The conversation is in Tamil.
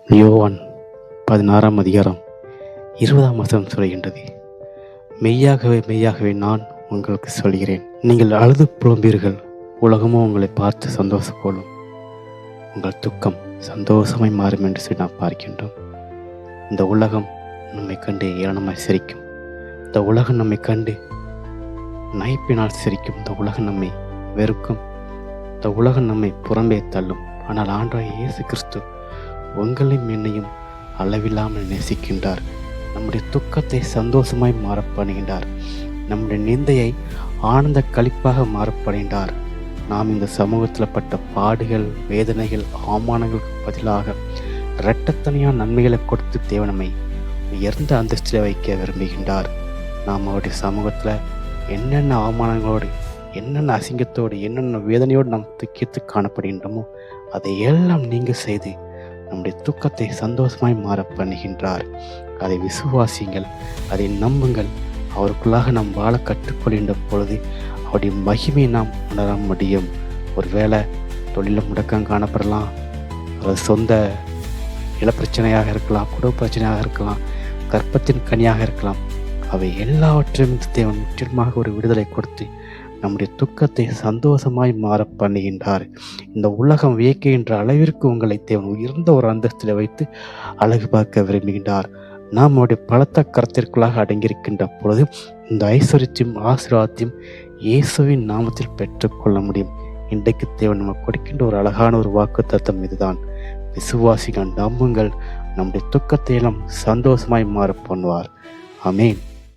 யோவான் 16 அதிகாரம் 20 சொல்கின்றது, மெய்யாகவே மெய்யாகவே நான் உங்களுக்கு சொல்கிறேன், நீங்கள் அழுது புலம்பீர்கள், உலகமோ உங்களை பார்த்து சந்தோஷம் கொள்ளும், உங்கள் துக்கம் சந்தோஷமாய் மாறும் என்று சொல்லி நாம் பார்க்கின்றோம். இந்த உலகம் நம்மை கண்டு ஏளனமாய் சிரிக்கும். இந்த உலகம் நம்மை கண்டு நைப்பினால் சிரிக்கும். இந்த உலகம் நம்மை வெறுக்கும். இந்த உலகம் நம்மை புறம்பே தள்ளும். ஆனால் ஆண்டவராகிய இயேசு கிறிஸ்து உங்களையும் என்னையும் அளவில்லாமல் நேசிக்கின்றார். நம்முடைய துக்கத்தை சந்தோஷமாய் மாறப்படுகின்றார். நம்முடைய நிந்தையை ஆனந்த களிப்பாக மாறப்படுகின்றார். நாம் இந்த சமூகத்தில் பட்ட பாடுகள், வேதனைகள், அவமானங்களுக்கு பதிலாக இரட்டத்தனையான நன்மைகளை கொடுத்து தேவனமை உயர்ந்த அந்தஸ்தில் வைக்க விரும்புகின்றார். நாம் அவருடைய சமூகத்தில் என்னென்ன அவமானங்களோடு, என்னென்ன அசிங்கத்தோடு, என்னென்ன வேதனையோடு நாம் துக்கித்து காணப்படுகின்றோமோ அதை எல்லாம் நீங்க செய்து நம்முடைய துக்கத்தை சந்தோஷமாய் மாற பண்ணுகின்றார். அதை விசுவாசியுங்கள், அதை நம்புங்கள். அவருக்குள்ளாக நாம் வாழ கற்றுக்கொள்கின்ற பொழுது அவருடைய மகிமையை நாம் உணர முடியும். ஒருவேளை தொழில முடக்கம் காணப்படலாம், அது சொந்த இளப்பிரச்சனையாக இருக்கலாம், குடும்ப பிரச்சனையாக இருக்கலாம், கற்பத்தின் கனியாக இருக்கலாம். அவை எல்லாவற்றையும் தேவன் முற்றிலுமாக ஒரு விடுதலை கொடுத்து நம்முடைய துக்கத்தை சந்தோஷமாய் மாற பண்ணுகின்றார். இந்த உலகம் வியக்குகின்ற அளவிற்கு உங்களை தேவன் உயர்ந்த ஒரு அந்தஸ்தில் வைத்து அழகு பார்க்க விரும்புகின்றார். நாம் அவருடைய பலத்த கரத்திற்குள்ளாக அடங்கியிருக்கின்ற பொழுது இந்த ஐஸ்வர்யத்தையும் ஆசீர்வாதத்தையும் இயேசுவின் நாமத்தில் பெற்றுக்கொள்ள முடியும். இன்றைக்கு தேவன் நமக்கு கொடுக்கின்ற ஒரு அழகான ஒரு வாக்கு தத்தம் இதுதான். விசுவாசிகள், நம்புங்கள், நம்முடைய துக்கத்தை எல்லாம் சந்தோஷமாய் மாற பண்ணுவார். ஆமென்.